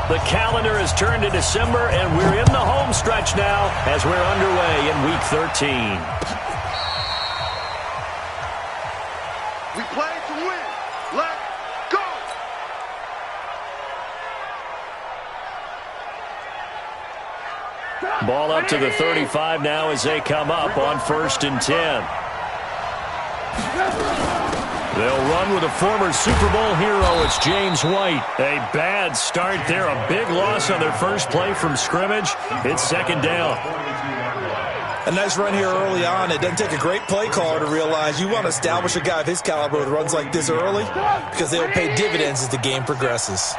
The calendar has turned to December, and we're in the home stretch now as we're underway in Week 13. We play to win. Let's go! Ball up to the 35 now as they come up on 1st and 10. They'll run with a former Super Bowl hero. It's James White. A bad start there. A big loss on their first play from scrimmage. It's 2nd down. A nice run here early on. It doesn't take a great play caller to realize you want to establish a guy of his caliber with runs like this early because they'll pay dividends as the game progresses.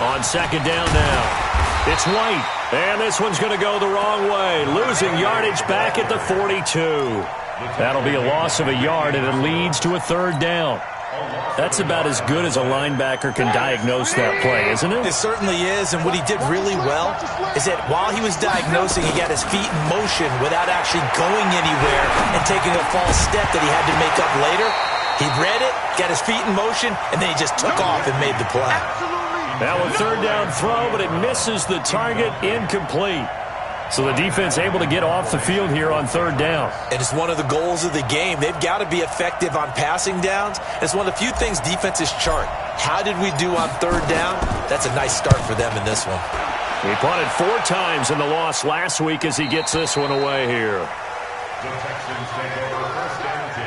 On 2nd down now. It's White, and this one's going to go the wrong way, losing yardage back at the 42. That'll be a loss of a yard, and it leads to a 3rd down. That's about as good as a linebacker can diagnose that play, isn't it? It certainly is, and what he did really well is that while he was diagnosing, he got his feet in motion without actually going anywhere and taking a false step that he had to make up later. He read it, got his feet in motion, and then he just took off and made the play. Now a 3rd down throw, but it misses the target, incomplete. So the defense able to get off the field here on 3rd down. And it's one of the goals of the game. They've got to be effective on passing downs. It's one of the few things defenses chart. How did we do on 3rd down? That's a nice start for them in this one. He punted 4 times in the loss last week as he gets this one away here. The Texans take over 1st and 10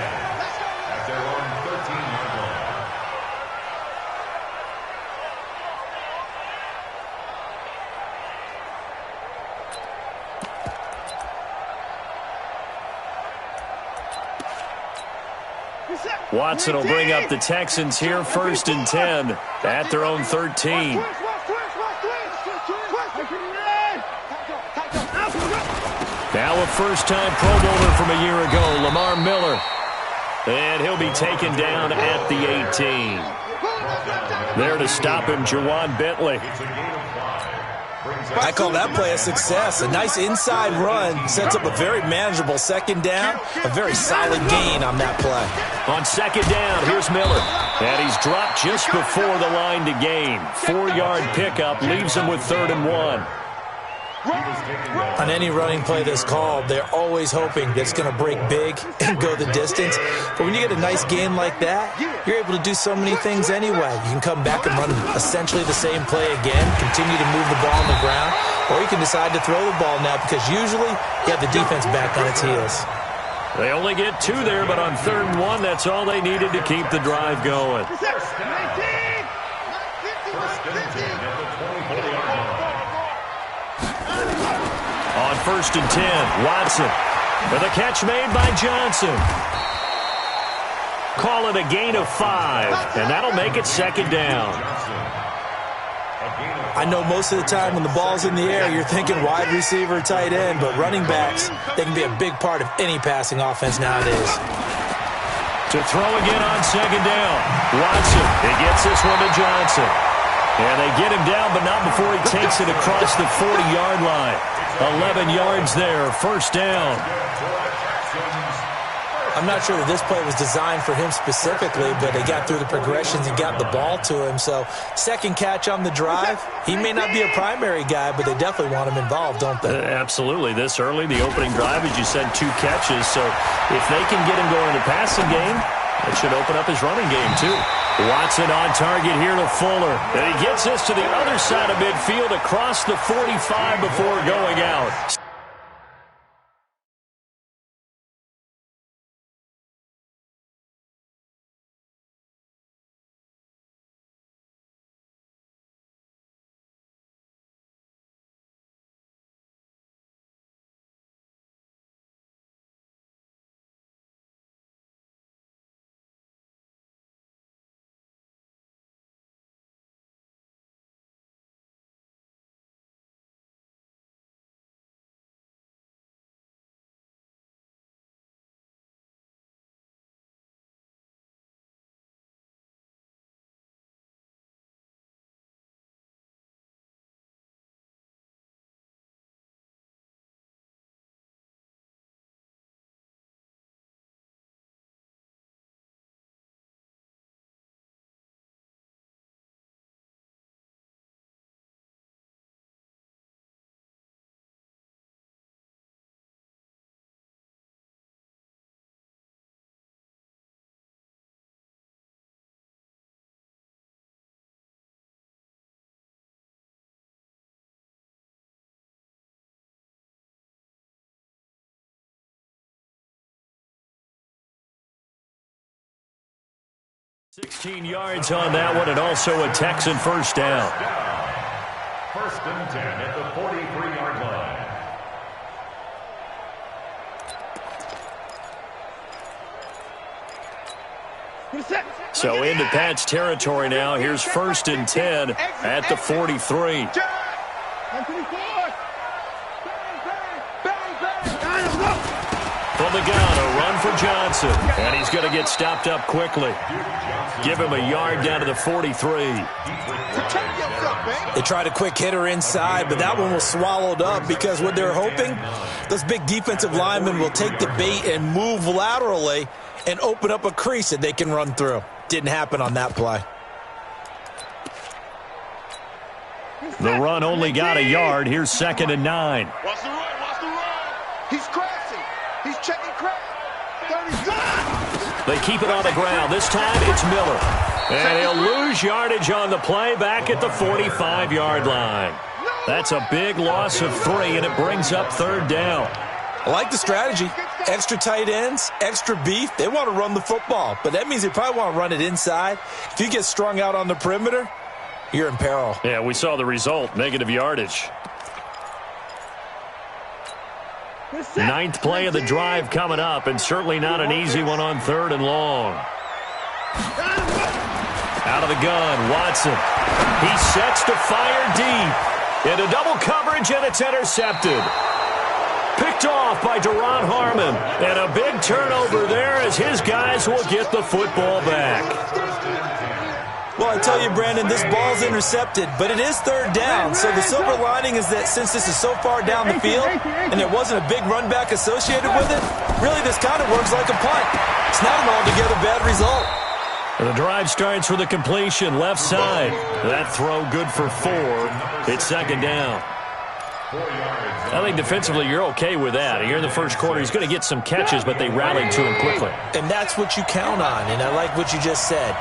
at their own 13-yard line. Watson will bring up the Texans here 1st and 10 at their own 13. Now a first-time Pro Bowler from a year ago, Lamar Miller. And he'll be taken down at the 18. There to stop him, Jawan Bentley. I call that play a success. A nice inside run sets up a very manageable 2nd down. A very solid gain on that play. On 2nd down, here's Miller. And he's dropped just before the line to gain. 4-yard pickup leaves him with 3rd and 1. On any running play that's called, they're always hoping that it's going to break big and go the distance. But when you get a nice gain like that, you're able to do so many things anyway. You can come back and run essentially the same play again, continue to move the ball on the ground, or you can decide to throw the ball now because usually you have the defense back on its heels. They only get 2 there, but on 3rd and 1, that's all they needed to keep the drive going. On 1st and 10, Watson with a catch made by Johnson. Call it a gain of 5, and that'll make it 2nd down. I know most of the time when the ball's in the air, you're thinking wide receiver, tight end, but running backs, they can be a big part of any passing offense nowadays. To throw again on 2nd down, Watson. He gets this one to Johnson. And they get him down, but not before he takes it across the 40-yard line. 11 yards there, 1st down. I'm not sure that this play was designed for him specifically, but they got through the progressions and got the ball to him. So 2nd catch on the drive. He may not be a primary guy, but they definitely want him involved, don't they? Absolutely. This early, the opening drive, as you said, 2 catches. So if they can get him going in the passing game, that should open up his running game, too. Watson on target here to Fuller. And he gets this to the other side of midfield across the 45 before going out. 16 yards on that one, and also a Texan first down. First and 10 at the 43-yard line. So into Pat's territory now. Here's first and 10 at the 43. From the gun, a run for Johnson. And he's going to get stopped up quickly. Give him a yard down to the 43. They tried a quick hitter inside, but that one was swallowed up because what they're hoping, those big defensive linemen will take the bait and move laterally and open up a crease that they can run through. Didn't happen on that play. The run only got a yard. Here's second and 9. Watch the run, watch the run. He's crashing. He's checking crash. 30 They keep it on the ground. This time it's Miller. And he'll lose yardage on the play back at the 45-yard line. That's a big loss of 3, and it brings up third down. I like the strategy. Extra tight ends, extra beef. They want to run the football, but that means they probably want to run it inside. If you get strung out on the perimeter, you're in peril. Yeah, we saw the result, negative yardage. Ninth play of the drive coming up, and certainly not an easy one on third and long. Out of the gun, Watson. He sets to fire deep. Into double coverage, and it's intercepted. Picked off by Deron Harmon. And a big turnover there as his guys will get the football back. Well, I tell you, Brandon, this ball's intercepted, but it is third down. So the silver lining is that since this is so far down the field and there wasn't a big run back associated with it, really this kind of works like a punt. It's not an altogether bad result. The drive starts with a completion left side. That throw good for 4. It's second down. I think defensively you're okay with that. Here in the first quarter, he's going to get some catches, but they rallied to him quickly. And that's what you count on, and I like what you just said.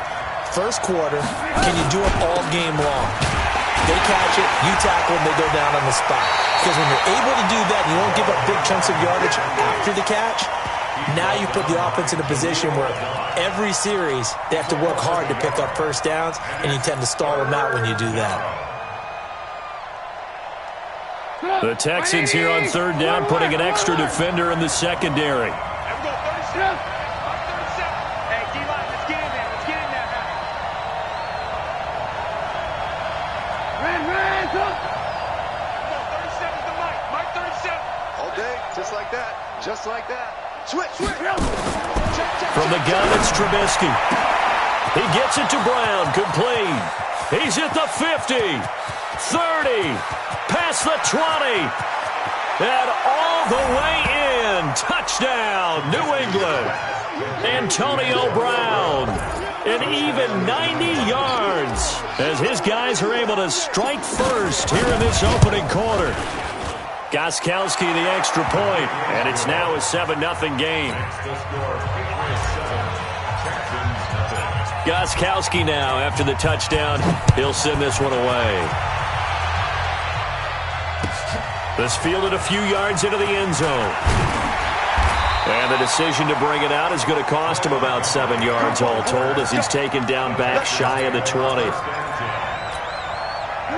First quarter, can you do it all game long? They catch it, you tackle them, they go down on the spot. Because when you're able to do that, and you don't give up big chunks of yardage after the catch, now you put the offense in a position where every series they have to work hard to pick up first downs, and you tend to stall them out when you do that. The Texans here on third down, putting an extra defender in the secondary. All day, just like that. Just like that. Switch. From the gun, it's Trubisky. He gets it to Brown, complete. He's at the 50, 30, past the 20, and all the way in. Touchdown, New England. Antonio Brown, an even 90 yards as his guys are able to strike first here in this opening quarter. Gostkowski the extra point, and it's now a 7-0 game. Gostkowski now, after the touchdown, he'll send this one away. This fielded a few yards into the end zone. And the decision to bring it out is going to cost him about 7 yards all told as he's taken down back shy of the 20.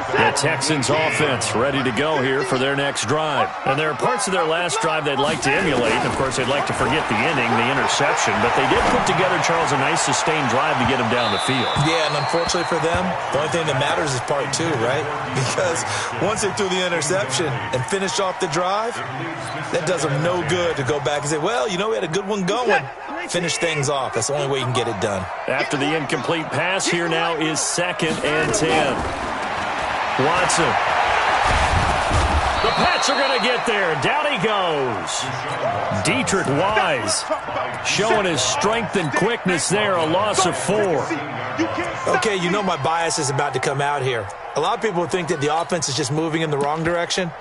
The Texans offense ready to go here for their next drive. And there are parts of their last drive they'd like to emulate. Of course, they'd like to forget the inning, the interception. But they did put together, Charles, a nice sustained drive to get him down the field. Yeah, and unfortunately for them, the only thing that matters is part 2, right? Because once they threw the interception and finished off the drive, that does them no good to go back and say, well, you know, we had a good one going. Finish things off. That's the only way you can get it done. After the incomplete pass, here now is 2nd and 10. Watson. The Pats are going to get there. Down he goes. Dietrich Wise showing his strength and quickness there. A loss of 4. Okay, you know my bias is about to come out here. A lot of people think that the offense is just moving in the wrong direction.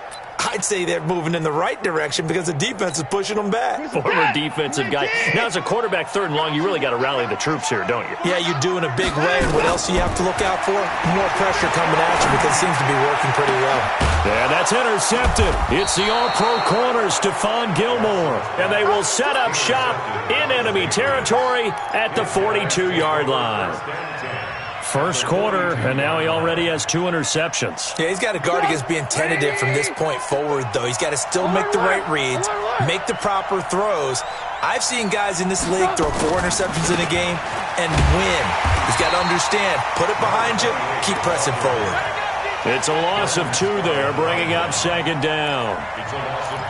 I'd say they're moving in the right direction because the defense is pushing them back. Former defensive guy. Now, as a quarterback, 3rd and long, you really got to rally the troops here, don't you? Yeah, you do in a big way. And what else do you have to look out for? More pressure coming at you because it seems to be working pretty well. Yeah, that's intercepted. It's the all-pro corner, Stephon Gilmore. And they will set up shop in and enemy territory at the 42-yard line. First quarter, and now he already has 2 interceptions. Yeah, he's got to guard against being tentative from this point forward, though. He's got to still make the right reads, make the proper throws. I've seen guys in this league throw 4 interceptions in a game and win. He's got to understand, put it behind you, keep pressing forward. It's a loss of 2 there, bringing up second down.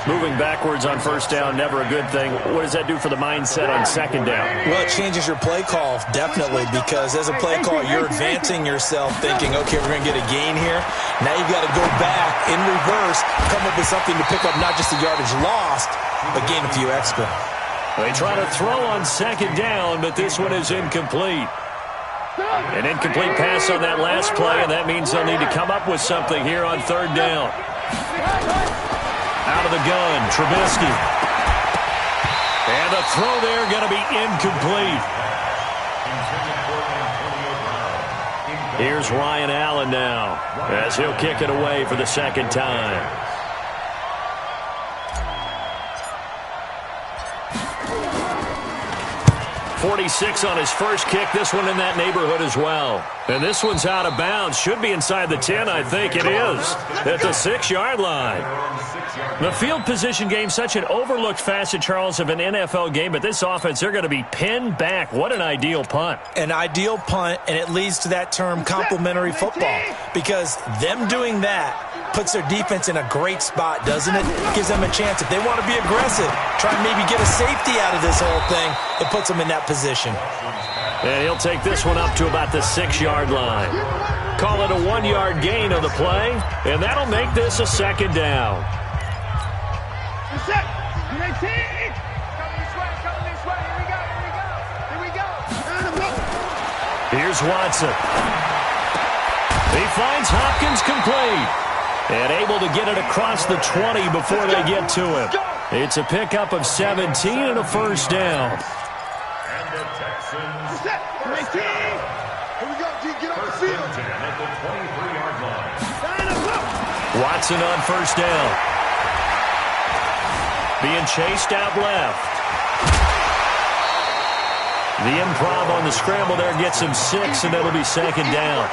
Moving backwards on first down, never a good thing. What does that do for the mindset on second down? Well, it changes your play call, definitely, because as a play call, you're advancing yourself thinking, okay, we're going to get a gain here. Now you've got to go back in reverse, come up with something to pick up not just the yardage lost, but gain a few extra. They try to throw on second down, but this one is incomplete. An incomplete pass on that last play, and that means they'll need to come up with something here on third down. Out of the gun, Trubisky. And the throw there going to be incomplete. Here's Ryan Allen now, as he'll kick it away for the second time. 46 on his first kick. This one in that neighborhood as well. And this one's out of bounds. Should be inside the 10, I think. It is. At the 6-yard line. The field position game, such an overlooked facet, Charles, of an NFL game. But this offense, they're going to be pinned back. What an ideal punt. An ideal punt, and it leads to that term complementary football. Because them doing that puts their defense in a great spot, doesn't it? Gives them a chance. If they want to be aggressive, try and maybe get a safety out of this whole thing, it puts them in that position. And he'll take this one up to about the 6-yard line. Call it a 1-yard gain of the play, and that'll make this a second down. Here's Watson. He finds Hopkins complete. And able to get it across the 20 before they get to him. It's a pickup of 17 and a first down. And the Texans Here we go, G, get on the field. at the 23-yard line. Watson on first down. Being chased out left. The improv on the scramble there gets him 6, and it'll be second down.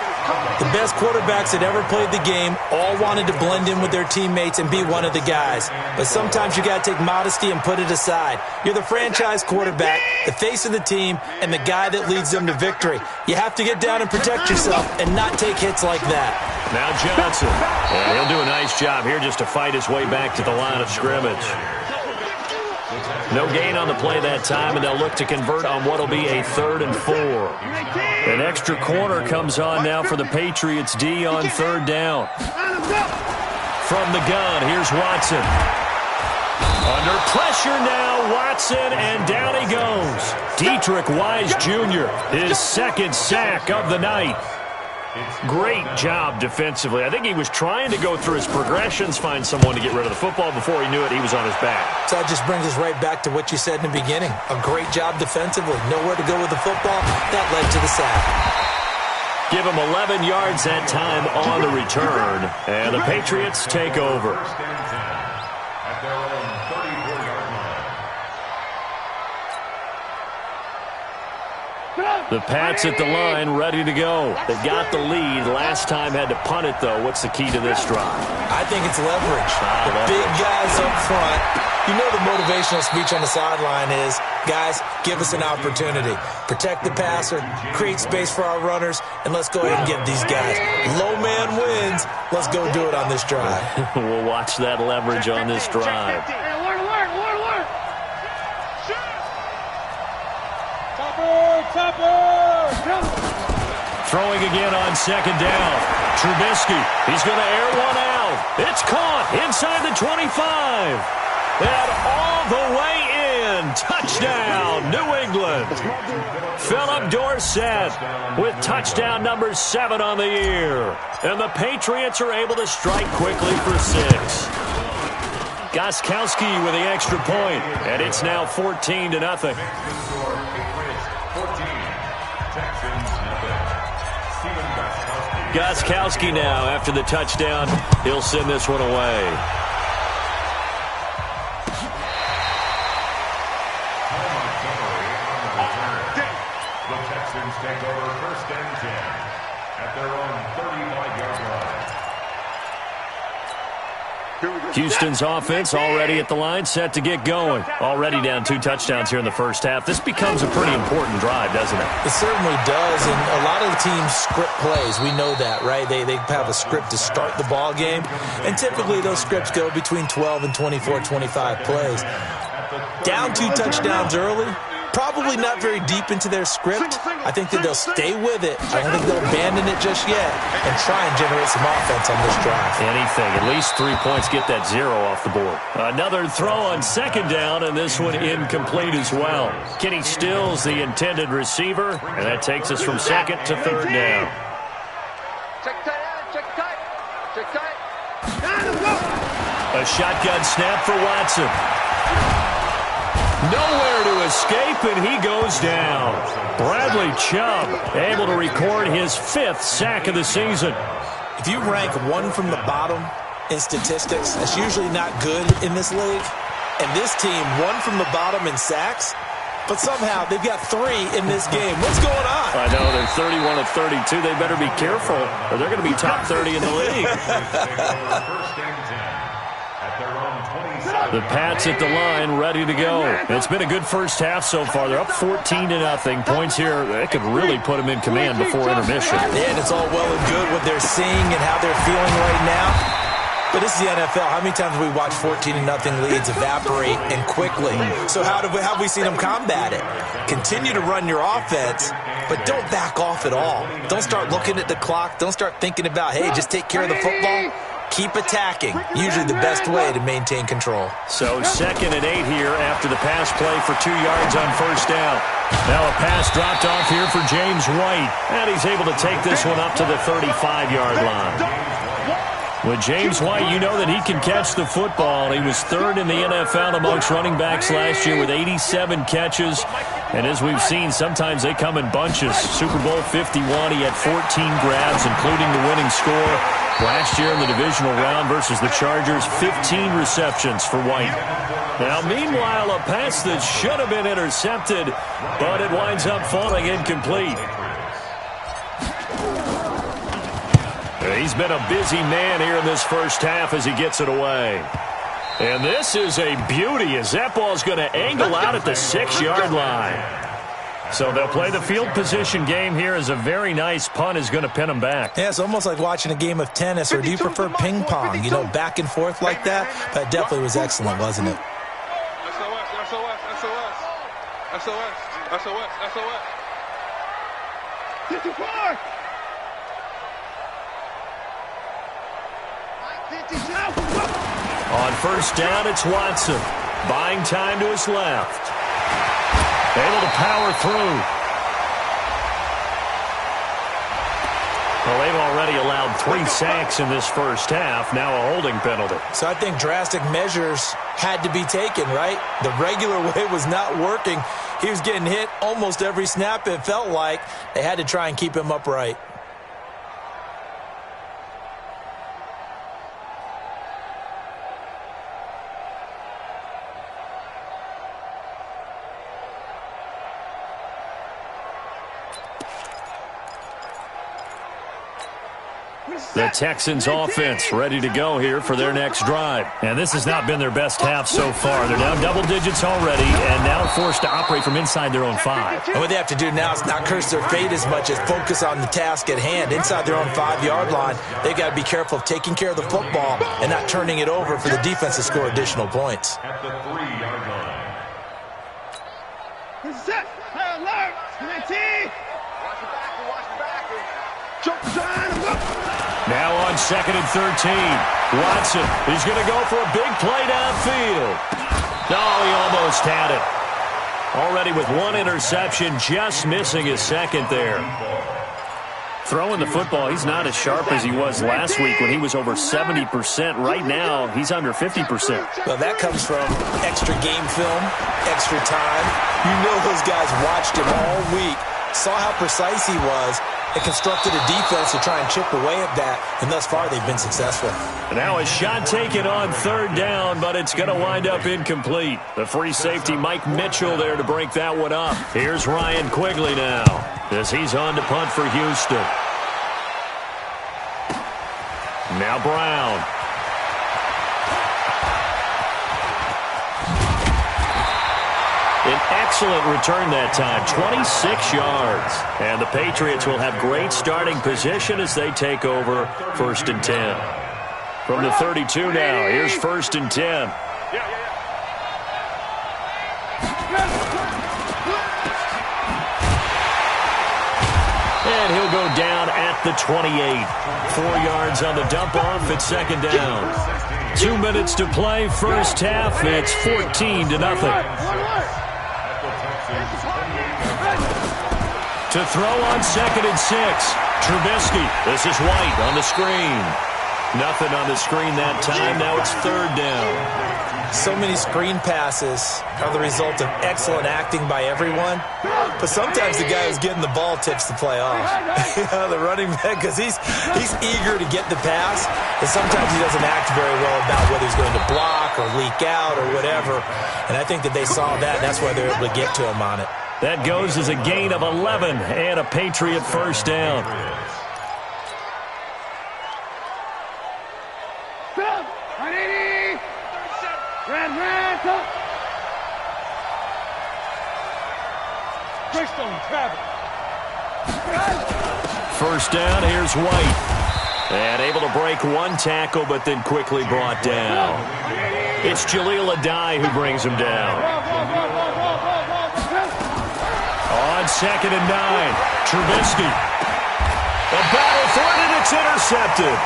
The best quarterbacks that ever played the game all wanted to blend in with their teammates and be one of the guys. But sometimes you got to take modesty and put it aside. You're the franchise quarterback, the face of the team, and the guy that leads them to victory. You have to get down and protect yourself and not take hits like that. Now Johnson. And he'll do a nice job here just to fight his way back to the line of scrimmage. No gain on the play that time, and they'll look to convert on what will be a 3rd and 4. An extra corner comes on now for the Patriots D on third down. From the gun, here's Watson. Under pressure now, Watson, and down he goes. Dietrich Wise Jr., his second sack of the night. Great job defensively. I think he was trying to go through his progressions, find someone to get rid of the football. Before he knew it, he was on his back. So that just brings us right back to what you said in the beginning. A great job defensively. Nowhere to go with the football. That led to the sack. Give him 11 yards that time on the return. And the Patriots take over. At their own 34-yard line. The Pats at the line, ready to go. They've got the lead. Last time had to punt it, though. What's the key to this drive? I think it's leverage. The big guys up front. You know the motivational speech on the sideline is, guys, give us an opportunity. Protect the passer, create space for our runners, and let's go ahead and get these guys. Low man wins. Let's go do it on this drive. We'll watch that leverage on this drive. Throwing again on second down. Trubisky, he's going to air one out. It's caught inside the 25. And all the way in. Touchdown, New England. Philip Dorsett with touchdown number 7 on the year. And the Patriots are able to strike quickly for 6. Gostkowski with the extra point. And it's now 14-0. Gostkowski now, after the touchdown, he'll send this one away. Texans take over 1st and 10 at their own 35-yard line. Houston's offense already at the line, set to get going. Already down 2 touchdowns here in the first half. This becomes a pretty important drive, doesn't it? It certainly does, and a lot of the teams script plays. We know that, right? They have a script to start the ball game, and typically those scripts go between 12 and 24, 25 plays. Down 2 touchdowns early, probably not very deep into their script. I think that they'll stay with it. I don't think they'll abandon it just yet and try and generate some offense on this drive. Anything. At least 3 points, get that 0 off the board. Another throw on 2nd down, and this one incomplete as well. Kenny Stills, the intended receiver, and that takes us from 2nd to 3rd down. Check tight. A shotgun snap for Watson. Nowhere to escape, and he goes down. Bradley Chubb able to record his 5th sack of the season. If you rank 1 from the bottom in statistics, that's usually not good in this league. And this team, 1 from the bottom in sacks, but somehow they've got 3 in this game. What's going on? I know, they're 31 of 32. They better be careful, or they're going to be top 30 in the league. 1st and 10 at their own 27. The Pats at the line, ready to go. It's been a good first half so far. They're up 14-0. Points here, they could really put them in command before intermission. Yeah, and it's all well and good what they're seeing and how they're feeling right now. But this is the NFL. How many times have we watched 14-0 leads evaporate and quickly? So how have we seen them combat it? Continue to run your offense, but don't back off at all. Don't start looking at the clock. Don't start thinking about, hey, just take care of the football. Keep attacking. Usually the best way to maintain control. So 2nd and 8 here after the pass play for 2 yards on 1st down. Now a pass dropped off here for James White, and he's able to take this one up to the 35-yard line. With James White, you know that he can catch the football. He was 3rd in the NFL amongst running backs last year with 87 catches. And as we've seen, sometimes they come in bunches. Super Bowl 51, he had 14 grabs, including the winning score. Last year in the divisional round versus the Chargers, 15 receptions for White. Now, meanwhile, a pass that should have been intercepted, but it winds up falling incomplete. He's been a busy man here in this first half as he gets it away. And this is a beauty as that ball's going to angle out at the 6-yard line. So they'll play the field position game here as a very nice punt is going to pin them back. Yeah, it's almost like watching a game of tennis, or do you prefer ping pong? You know, back and forth like that? That definitely was excellent, wasn't it? SOS. 54. On 1st down, it's Watson. Buying time to his left. Able to power through. Well, they've already allowed 3 sacks in this first half. Now a holding penalty. So I think drastic measures had to be taken, right? The regular way was not working. He was getting hit almost every snap, it felt like. They had to try and keep him upright. The Texans offense ready to go here for their next drive. And this has not been their best half so far. They're down double digits already and now forced to operate from inside their own 5. And what they have to do now is not curse their fate as much as focus on the task at hand. Inside their own 5-yard line, they've got to be careful of taking care of the football and not turning it over for the defense to score additional points. At the 3-yard line. Set. High alert. Watch the back. Jump sign. Now on 2nd and 13. Watson is going to go for a big play downfield. No, he almost had it. Already with 1 interception, just missing his 2nd there. Throwing the football, he's not as sharp as he was last week when he was over 70%. Right now, he's under 50%. Well, that comes from extra game film, extra time. You know those guys watched him all week, saw how precise he was, and constructed a defense to try and chip away at that, and thus far they've been successful. Now a shot taken on 3rd down, but it's going to wind up incomplete. The free safety, Mike Mitchell, there to break that one up. Here's Ryan Quigley now. as he's on to punt for Houston. Now Brown. An excellent return that time, 26 yards. And the Patriots will have great starting position as they take over 1st and 10. From the 32 now, here's 1st and 10. And he'll go down at the 28. 4 yards on the dump-off at 2nd down. 2 minutes to play, first half. It's 14-0. To throw on 2nd and 6. Trubisky. This is White on the screen. Nothing on the screen that time. Now it's 3rd down. So many screen passes are the result of excellent acting by everyone. But sometimes the guy who's getting the ball tips the play off. The running back, because he's eager to get the pass. And sometimes he doesn't act very well about whether he's going to block or leak out or whatever. And I think that they saw that, and that's why they're able to get to him on it. That goes as a gain of 11 and a Patriot first down. First down, here's White. And able to break one tackle, but then quickly brought down. It's Jaleel Adai who brings him down. On 2nd and 9, Trubisky. A battle for it, and it's intercepted.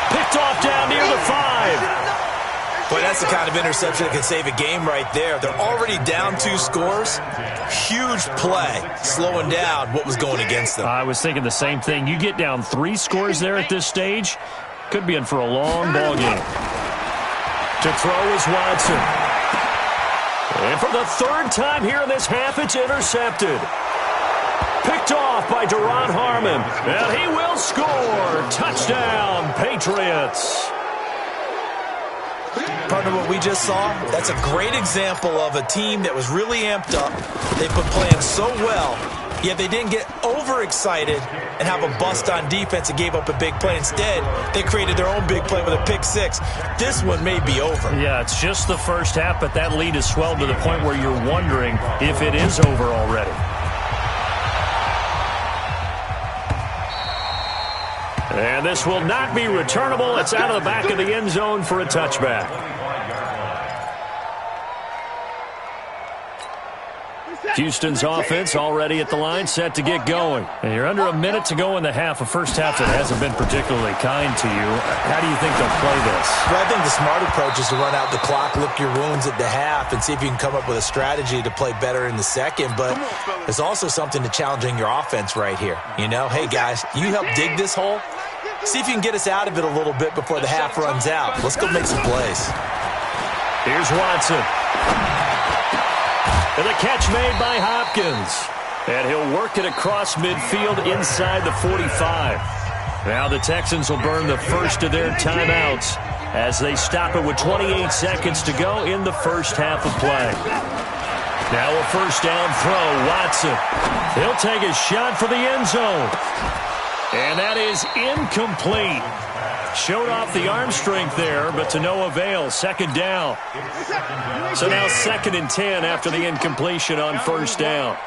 Picked off down near the 5. Boy, that's the kind of interception that can save a game right there. They're already down 2 scores. Huge play, slowing down what was going against them. I was thinking the same thing. You get down 3 scores there at this stage, could be in for a long ball game. To throw is Watson. And for the 3rd time here in this half, it's intercepted. Picked off by Duron Harmon. And he will score. Touchdown, Patriots. Partner, what we just saw, that's a great example of a team that was really amped up. They've been playing so well, yet they didn't get overexcited and have a bust on defense and gave up a big play. Instead, they created their own big play with a pick 6. This one may be over. Yeah, it's just the first half, but that lead has swelled to the point where you're wondering if it is over already. And this will not be returnable. It's out of the back of the end zone for a touchback. Houston's offense already at the line, set to get going. And you're under a minute to go in the half, a first half that hasn't been particularly kind to you. How do you think they'll play this? Well, I think the smart approach is to run out the clock, lick your wounds at the half, and see if you can come up with a strategy to play better in the second. But there's also something to challenging your offense right here. You know, hey, guys, you help dig this hole. See if you can get us out of it a little bit before the half runs out. Let's go make some plays. Here's Watson. And the catch made by Hopkins. And he'll work it across midfield inside the 45. Now the Texans will burn the first of their timeouts as they stop it with 28 seconds to go in the first half of play. Now a first down throw, Watson. He'll take a shot for the end zone. And that is incomplete. Showed off the arm strength there, but to no avail. 2nd down. So now 2nd and 10 after the incompletion on first down.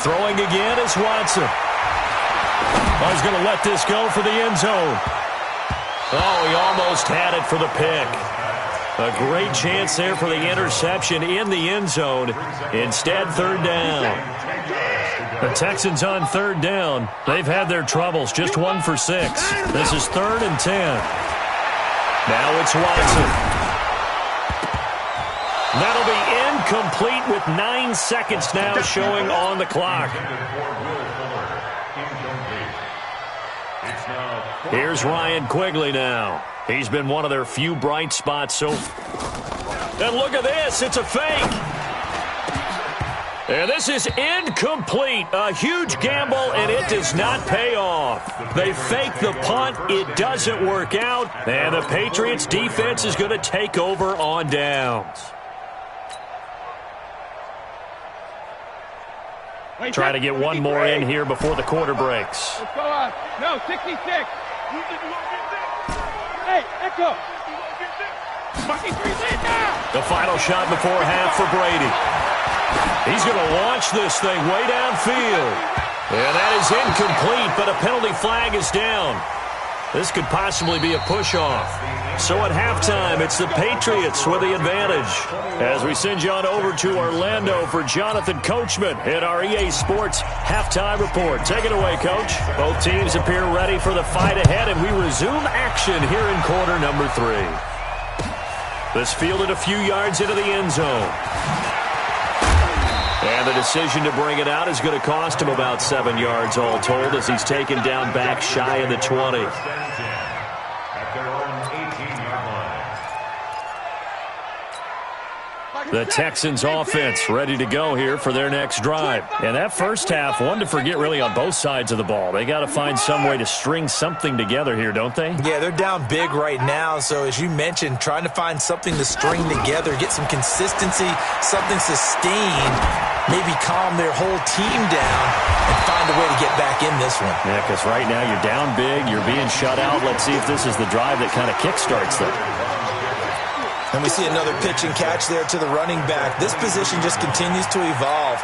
Throwing again is Watson. I was going to let this go for the end zone. Oh, he almost had it for the pick. A great chance there for the interception in the end zone. Instead, 3rd down. The Texans on 3rd down. They've had their troubles, just 1 for 6. This is 3rd and 10. Now it's Watson. That'll be incomplete with 9 seconds now showing on the clock. Here's Ryan Quigley now. He's been one of their few bright spots so far. And look at this, it's a fake. And this is incomplete. A huge gamble, and it does not pay off. They fake the punt. It doesn't work out. And the Patriots defense is going to take over on downs. Try to get one more in here before the quarter breaks. Let's go up. No, 66. Hey, Echo. 23 lead now. The final shot before half for Brady. He's going to launch this thing way downfield. And that is incomplete, but a penalty flag is down. This could possibly be a push-off. So at halftime, it's the Patriots with the advantage. As we send you on over to Orlando for Jonathan Coachman in our EA Sports Halftime Report. Take it away, Coach. Both teams appear ready for the fight ahead, and we resume action here in quarter number 3. This fielded a few yards into the end zone. And the decision to bring it out is going to cost him about 7 yards all told as he's taken down back shy of the 20. The Texans offense ready to go here for their next drive. And that first half, one to forget really on both sides of the ball. They got to find some way to string something together here, don't they? Yeah, they're down big right now. So as you mentioned, trying to find something to string together, get some consistency, something sustained, maybe calm their whole team down and find a way to get back in this one. Yeah, because right now you're down big, you're being shut out. Let's see if this is the drive that kind of kickstarts them. And we see another pitch and catch there to the running back. This position just continues to evolve.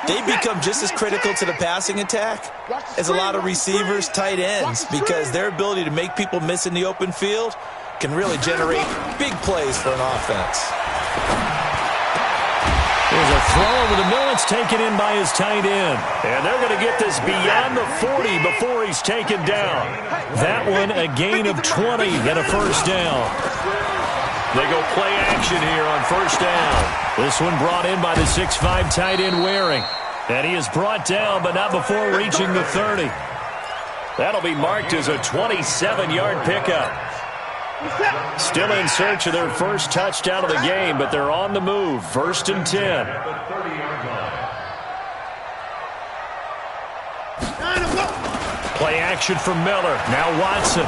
They become just as critical to the passing attack as a lot of receivers, tight ends, because their ability to make people miss in the open field can really generate big plays for an offense. There's a throw over the middle. It's taken in by his tight end. And they're going to get this beyond the 40 before he's taken down. That one a gain of 20 and a first down. They go play action here on first down. This one brought in by the 6'5" tight end Waring. And he is brought down, but not before reaching the 30. That'll be marked as a 27-yard pickup. Still in search of their first touchdown of the game, but they're on the move. 1st and 10. Play action from Miller. Now Watson.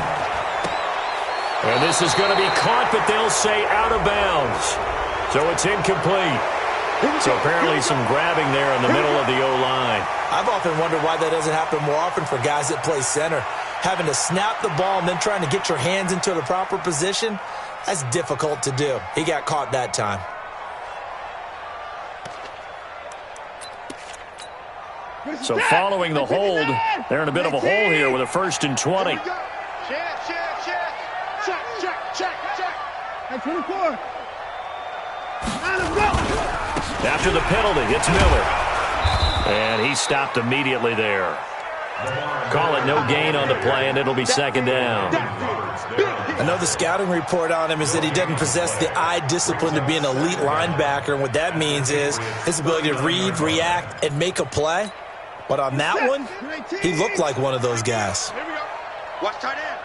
And this is going to be caught, but they'll say out of bounds. So it's incomplete. So apparently some grabbing there in the middle of the O-line. I've often wondered why that doesn't happen more often for guys that play center. Having to snap the ball and then trying to get your hands into the proper position, that's difficult to do. He got caught that time. So following the hold, they're in a bit of a hole here with a 1st and 20. Hey, 24. After the penalty, it's Miller. And he stopped immediately there. Call it no gain on the play, and it'll be 2nd down. I know the scouting report on him is that he doesn't possess the eye discipline to be an elite linebacker. And what that means is his ability to read, react, and make a play. But on that one, he looked like one of those guys. Here we go. Watch tight end.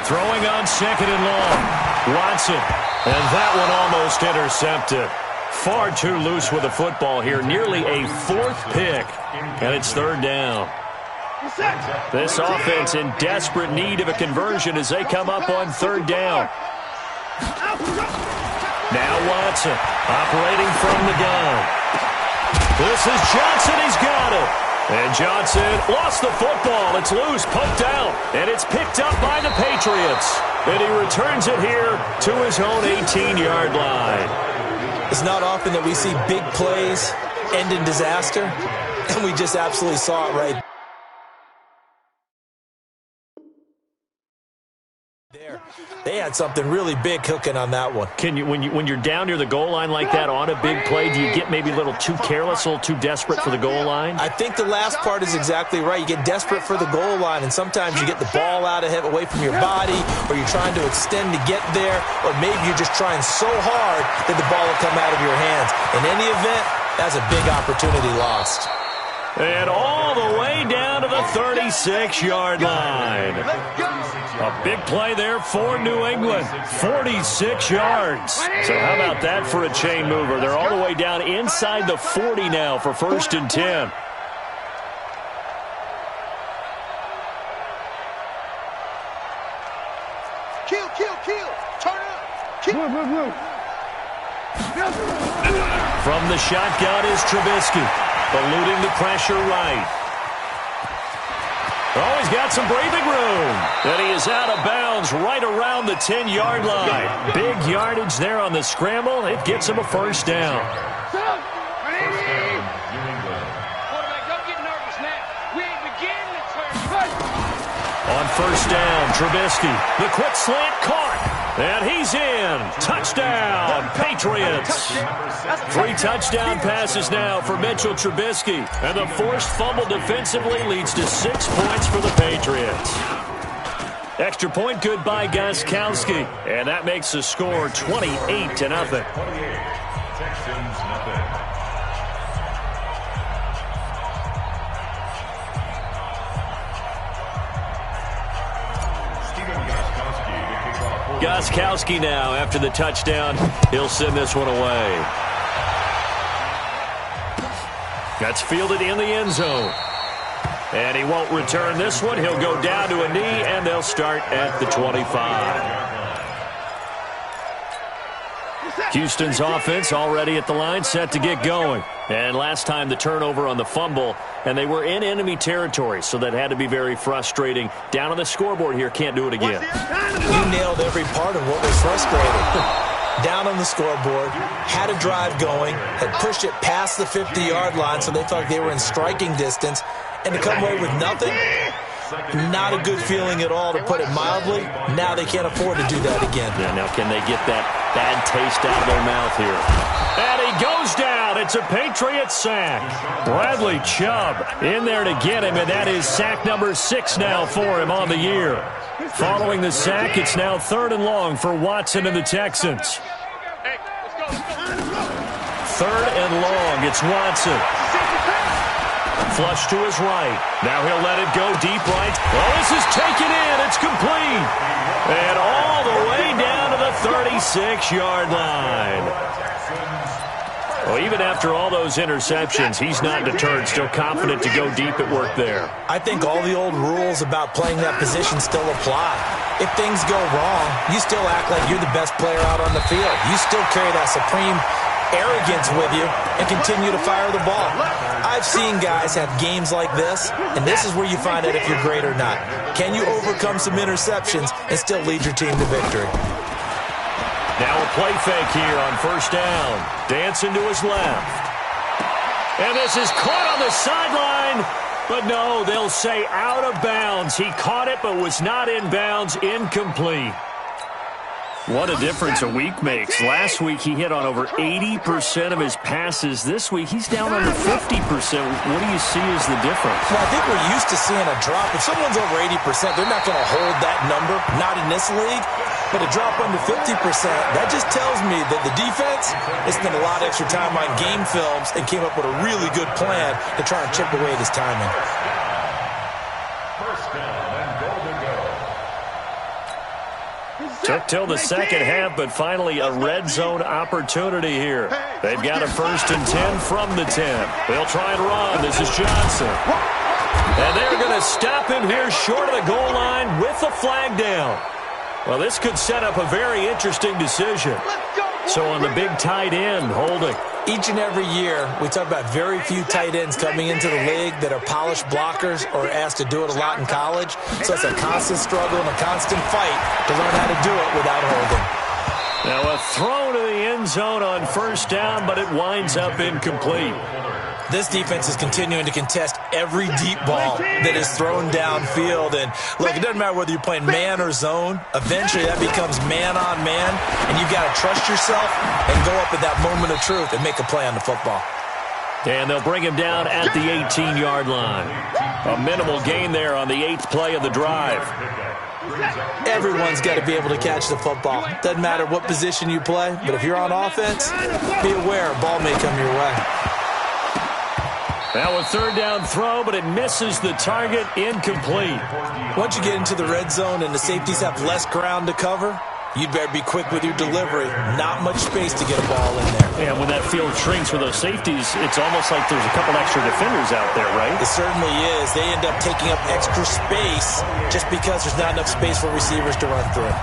Throwing on 2nd and long. Watson. And that one almost intercepted. Far too loose with the football here. Nearly a 4th pick. And it's 3rd down. This offense in desperate need of a conversion as they come up on 3rd down. Now Watson operating from the gun. This is Johnson. He's got it. And Johnson lost the football. It's loose, poked out, and it's picked up by the Patriots. And he returns it here to his own 18-yard line. It's not often that we see big plays end in disaster, and we just absolutely saw it right there. They had something really big cooking on that one. Can you, when you're down near the goal line like that on a big play, do you get maybe a little too careless, a little too desperate for the goal line? I think the last part is exactly right. You get desperate for the goal line, and sometimes you get the ball out of it, away from your body, or you're trying to extend to get there, or maybe you're just trying so hard that the ball will come out of your hands. In any event, that's a big opportunity lost. And all the way down to the 36-yard line. A big play there for New England. 46 yards. So how about that for a chain mover? They're all the way down inside the 40 now for 1st and 10. Kill. Turn up. Kill. Move. From the shotgun is Trubisky, eluding the pressure right. Oh, he's got some breathing room. And he is out of bounds right around the 10-yard line. Big yardage there on the scramble. It gets him a first down. On first down, Trubisky, the quick slant caught, and he's in. Touchdown, Patriots. 3 touchdown passes now for Mitchell Trubisky, and the forced fumble defensively leads to 6 points for the Patriots. Extra point good by Gostkowski, and that makes the score 28-0. 28. Texans, nothing. Gostkowski now after the touchdown. He'll send this one away. That's fielded in the end zone. And he won't return this one. He'll go down to a knee, and they'll start at the 25. Houston's offense already at the line, set to get going. And last time the turnover on the fumble, and they were in enemy territory, so that had to be very frustrating. Down on the scoreboard here, can't do it again. You nailed every part of what was frustrating. Down on the scoreboard, had a drive going, had pushed it past the 50-yard line, so they thought they were in striking distance, and to come away with nothing, not a good feeling at all, to put it mildly. Now they can't afford to do that again. Yeah, now can they get that bad taste out of their mouth here? And he goes down. It's a Patriots sack. Bradley Chubb in there to get him, and that is sack number 6 now for him on the year. Following the sack, it's now 3rd and long for Watson and the Texans. 3rd and long, it's Watson. Flush to his right. Now he'll let it go deep right. Oh, this is taken in. It's complete. And all the way down to the 36-yard line. Well, even after all those interceptions, he's not deterred, still confident to go deep at work there. I think all the old rules about playing that position still apply. If things go wrong, you still act like you're the best player out on the field. You still carry that supreme arrogance with you and continue to fire the ball. I've seen guys have games like this, and this is where you find out if you're great or not. Can you overcome some interceptions and still lead your team to victory? Now a play fake here on first down. Dancing to his left. And this is caught on the sideline. But no, they'll say out of bounds. He caught it but was not in bounds. Incomplete. What a difference a week makes. Last week he hit on over 80% of his passes. This week he's down under 50%. What do you see as the difference? Well, I think we're used to seeing a drop. If someone's over 80%, they're not going to hold that number. Not in this league. But a drop under 50%, that just tells me that the defense has spent a lot of extra time on game films and came up with a really good plan to try and chip away at his timing. First down and goal to go. Took till the second half, but finally a red zone opportunity here. They've got a 1st and 10 from the 10. They'll try and run. This is Johnson. And they're going to stop him here short of the goal line with the flag down. Well, this could set up a very interesting decision. So on the big tight end, holding. Each and every year, we talk about very few tight ends coming into the league that are polished blockers or asked to do it a lot in college. So it's a constant struggle and a constant fight to learn how to do it without holding. Now a throw to the end zone on first down, but it winds up incomplete. This defense is continuing to contest every deep ball that is thrown downfield. And look, it doesn't matter whether you're playing man or zone. Eventually, that becomes man on man, and you've got to trust yourself and go up at that moment of truth and make a play on the football. And they'll bring him down at the 18-yard line. A minimal gain there on the 8th play of the drive. Everyone's got to be able to catch the football. Doesn't matter what position you play, but if you're on offense, be aware a ball may come your way. Now a 3rd down throw, but it misses the target. Incomplete. Once you get into the red zone and the safeties have less ground to cover, you'd better be quick with your delivery. Not much space to get a ball in there. Yeah, when that field shrinks with those safeties, it's almost like there's a couple extra defenders out there, right? It certainly is. They end up taking up extra space just because there's not enough space for receivers to run through.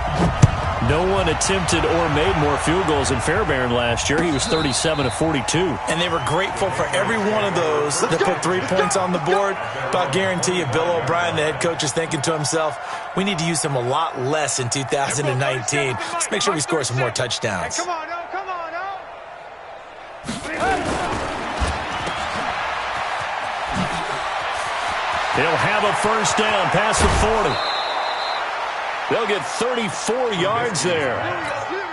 No one attempted or made more field goals than Fairbairn last year. He was 37 of 42. And they were grateful for every one of those that put 3 points on the board. But I'll guarantee you, Bill O'Brien, the head coach, is thinking to himself, we need to use him a lot less in 2019. Let's make sure we score some more touchdowns. Come on, now. Come on, now. He'll have a first down past the 40. They'll get 34 yards there.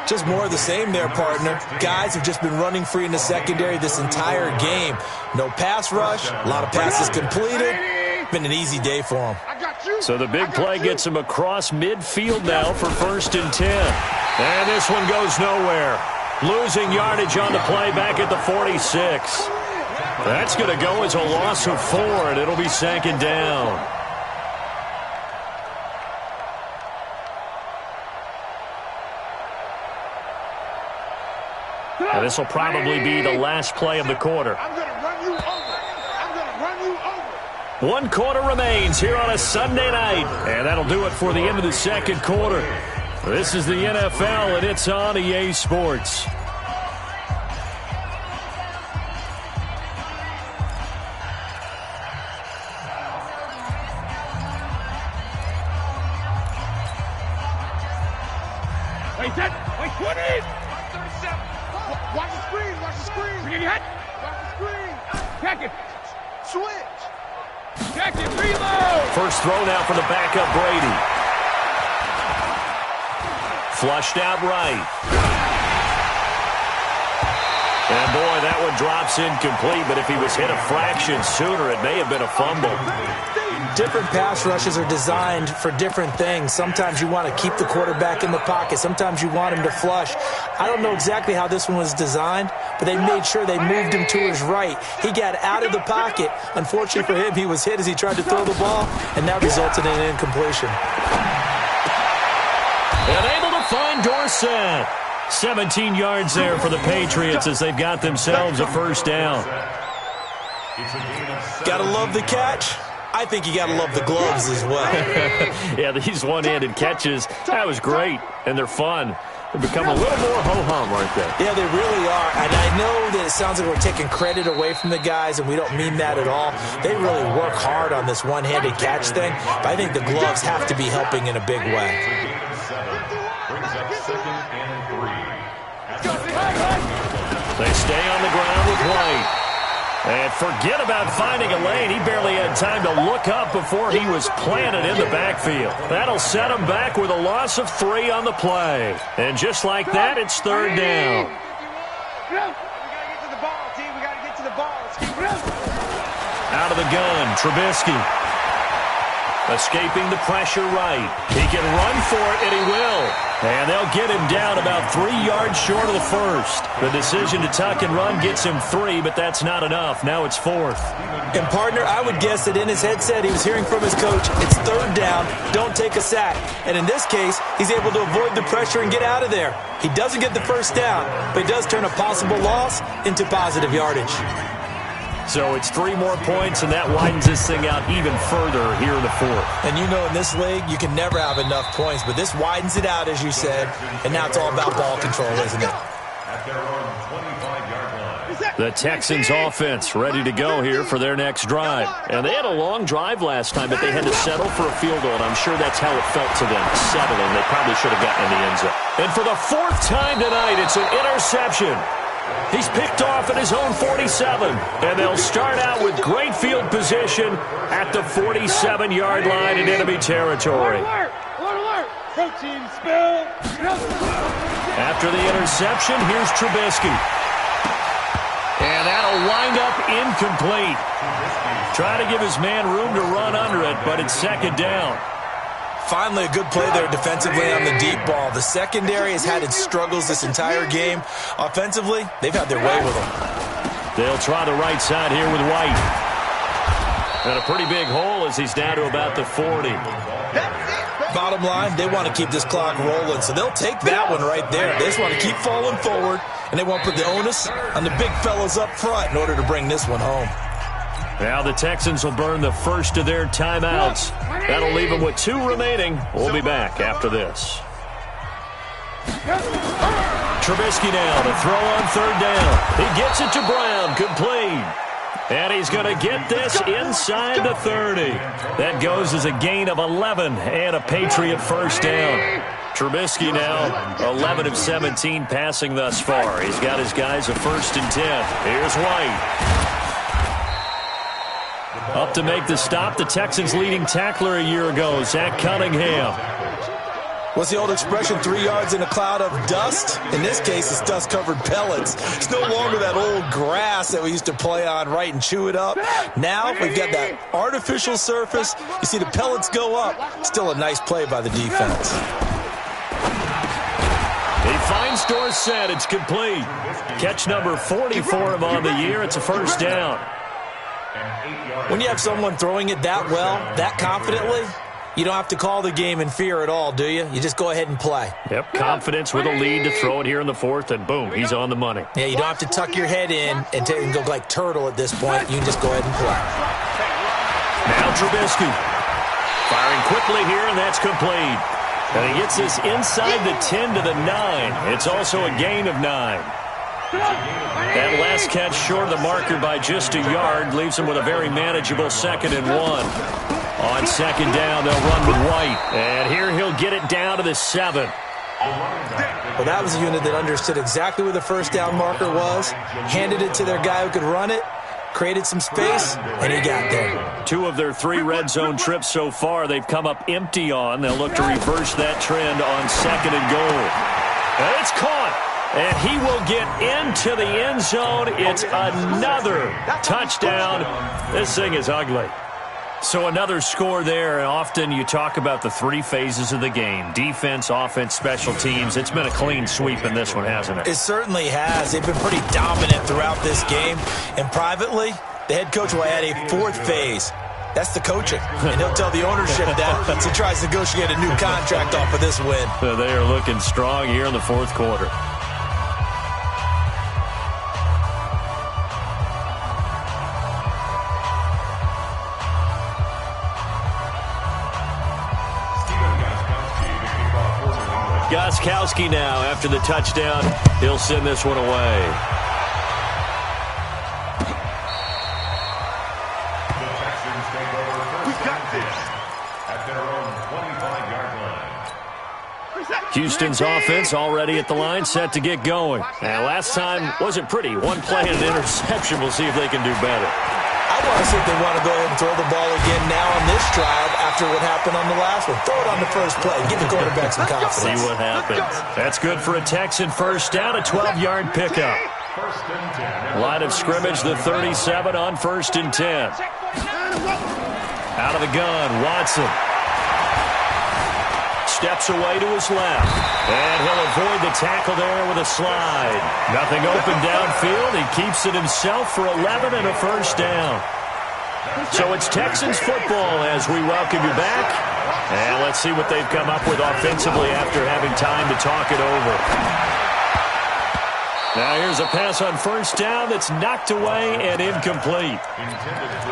Just more of the same there, partner. Guys have just been running free in the secondary this entire game. No pass rush, a lot of passes completed. Been an easy day for them. So the big play gets him across midfield now for 1st and 10. And this one goes nowhere. Losing yardage on the play back at the 46. That's going to go as a loss of 4, and it'll be 2nd down. And this will probably be the last play of the quarter. I'm going to run you over. I'm going to run you over. 1 quarter remains here on a Sunday night. And that'll do it for the end of the 2nd quarter. This is the NFL, and it's on EA Sports. Wait, set. Wait, 20. Watch the screen. Watch the screen. Bring your head. Watch the screen. Check it. Switch. Check it. Reload. First throw now for the backup Brady. Flushed out right. And boy, that one drops incomplete, but if he was hit a fraction sooner, it may have been a fumble. Different pass rushes are designed for different things. Sometimes you want to keep the quarterback in the pocket. Sometimes you want him to flush. I don't know exactly how this one was designed, but they made sure they moved him to his right. He got out of the pocket. Unfortunately for him, he was hit as he tried to throw the ball, and that resulted in an incompletion. And able to find Dorsett. 17 yards there for the Patriots as they've got themselves a first down. Gotta love the catch. I think you got to love the gloves as well. Yeah, these one-handed catches, that was great, and they're fun. They become a little more ho-hum, aren't they? Yeah, they really are, and I know that it sounds like we're taking credit away from the guys, and we don't mean that at all. They really work hard on this one-handed catch thing, but I think the gloves have to be helping in a big way. They stay on the ground with White. And forget about finding a lane. He barely had time to look up before he was planted in the backfield. That'll set him back with a loss of 3 on the play. And just like that, it's 3rd down. We got to get to the ball, team. We got to get to the ball. Let's keep it up. Out of the gun, Trubisky. Escaping the pressure right. He can run for it, and he will. And they'll get him down about 3 yards short of the first. The decision to tuck and run gets him 3, but that's not enough. Now it's 4th. And, partner, I would guess that in his headset he was hearing from his coach, it's 3rd down, don't take a sack. And in this case, he's able to avoid the pressure and get out of there. He doesn't get the first down, but he does turn a possible loss into positive yardage. So it's 3 more points, and that widens this thing out even further here in the 4th. And you know in this league, you can never have enough points, but this widens it out, as you said, and now it's all about ball control, isn't it? The Texans offense ready to go here for their next drive. And they had a long drive last time, but they had to settle for a field goal, and I'm sure that's how it felt to them, settling. They probably should have gotten in the end zone. And for the 4th time tonight, it's an interception. He's picked off at his own 47, and they'll start out with great field position at the 47-yard line in enemy territory. Alert! Alert! Protein spill! After the interception, here's Trubisky. And that'll wind up incomplete. Try to give his man room to run under it, but it's 2nd down. Finally, a good play there defensively on the deep ball. The secondary has had its struggles this entire game. Offensively, they've had their way with them. They'll try the right side here with White. And a pretty big hole as he's down to about the 40. Bottom line, they want to keep this clock rolling, so they'll take that one right there. They just want to keep falling forward, and they want to put the onus on the big fellas up front in order to bring this one home. Now the Texans will burn the first of their timeouts. That'll leave them with 2 remaining. We'll be back after this. Trubisky now to throw on third down. He gets it to Brown, complete. And he's going to get this inside the 30. That goes as a gain of 11 and a Patriot first down. Trubisky now 11 of 17 passing thus far. He's got his guys a 1st and 10. Here's White. Up to make the stop, the Texans' leading tackler a year ago, Zach Cunningham. What's the old expression, 3 yards in a cloud of dust? In this case, it's dust-covered pellets. It's no longer that old grass that we used to play on, right, and chew it up. Now we've got that artificial surface. You see the pellets go up. Still a nice play by the defense. He finds Dorsett. It's complete. Catch number 40 for him on the year. It's a first down. When you have someone throwing it that well, that confidently, you don't have to call the game in fear at all, do you? You just go ahead and play. Yep, confidence with a lead to throw it here in the 4th, and boom, he's on the money. Yeah, you don't have to tuck your head in and go like turtle at this point. You can just go ahead and play. Now Trubisky. Firing quickly here, and that's complete. And he gets this inside the 10 to the 9. It's also a gain of 9. That last catch short of the marker by just a yard leaves him with a very manageable 2nd and 1. On 2nd down, they'll run with White. And here he'll get it down to the 7. Well, that was a unit that understood exactly where the first down marker was, handed it to their guy who could run it, created some space, and he got there. 2 of their 3 red zone trips so far they've come up empty on. They'll look to reverse that trend on 2nd and goal. And it's caught. And he will get into the end zone. It's another touchdown. This thing is ugly. So another score there, and often you talk about the 3 phases of the game. Defense, offense, special teams. It's been a clean sweep in this one, hasn't it? It certainly has. They've been pretty dominant throughout this game. And privately, the head coach will add a 4th phase. That's the coaching. And he'll tell the ownership that as he tries to negotiate a new contract off of this win. They are looking strong here in the 4th quarter. Gostkowski now after the touchdown. He'll send this one away. The Texans take over first. We got this. At their own 25-yard line. Houston's offense already at the line, set to get going. And last time wasn't pretty. 1 play and an interception. We'll see if they can do better. I want to see if they want to go ahead and throw the ball again now on this drive after what happened on the last one. Throw it on the first play. Give the quarterback some confidence. See what happens. That's good for a Texan first down, a 12-yard pickup. First and 10. Line of scrimmage, the 37 on 1st and 10. Out of the gun, Watson. Steps away to his left. And he'll avoid the tackle there with a slide. Nothing open downfield. He keeps it himself for 11 and a first down. So it's Texans football as we welcome you back. And let's see what they've come up with offensively after having time to talk it over. Now here's a pass on first down that's knocked away and incomplete.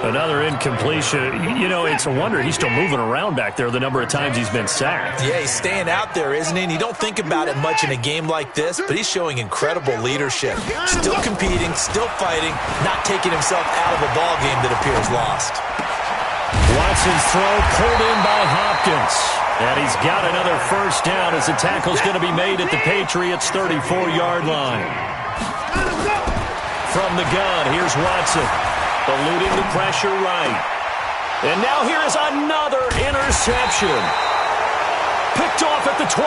Another incompletion. You know, it's a wonder he's still moving around back there the number of times he's been sacked. Yeah, he's staying out there, isn't he? And you don't think about it much in a game like this, but he's showing incredible leadership. Still competing, still fighting, not taking himself out of a ball game that appears lost. Watson's throw pulled in by Hopkins. And he's got another first down as the tackle's going to be made at the Patriots' 34-yard line. From the gun, here's Watson, eluding the pressure right. And now here's another interception. Picked off at the 12.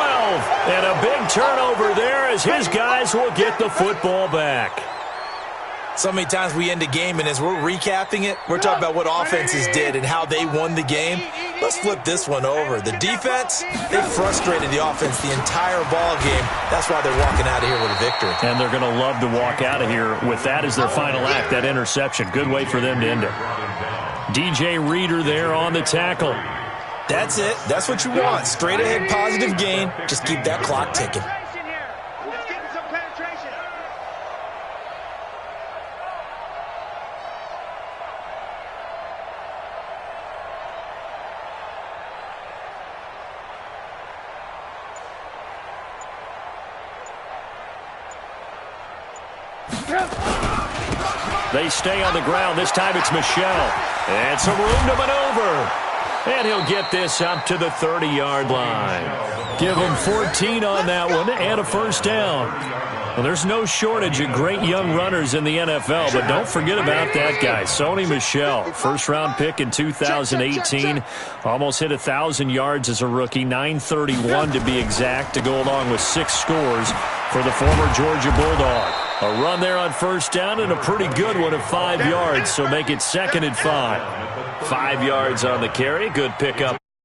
And a big turnover there as his guys will get the football back. So many times we end a game, and as we're recapping it, we're talking about what offenses did and how they won the game. Let's flip this one over. The defense, they frustrated the offense the entire ball game. That's why they're walking out of here with a victory. And they're going to love to walk out of here with that as their final act, that interception. Good way for them to end it. DJ Reader there on the tackle. That's it. That's what you want. Straight ahead positive gain. Just keep that clock ticking. They stay on the ground. This time it's Michel. And some room to maneuver. And he'll get this up to the 30-yard line. Give him 14 on that one and a first down. Well, there's no shortage of great young runners in the NFL, but don't forget about that guy, Sony Michel. First-round pick in 2018. Almost hit 1,000 yards as a rookie, 931 to be exact, to go along with 6 scores for the former Georgia Bulldog. A run there on first down and a pretty good one of 5 yards, so make it 2nd and 5. 5 yards on the carry. Good pickup.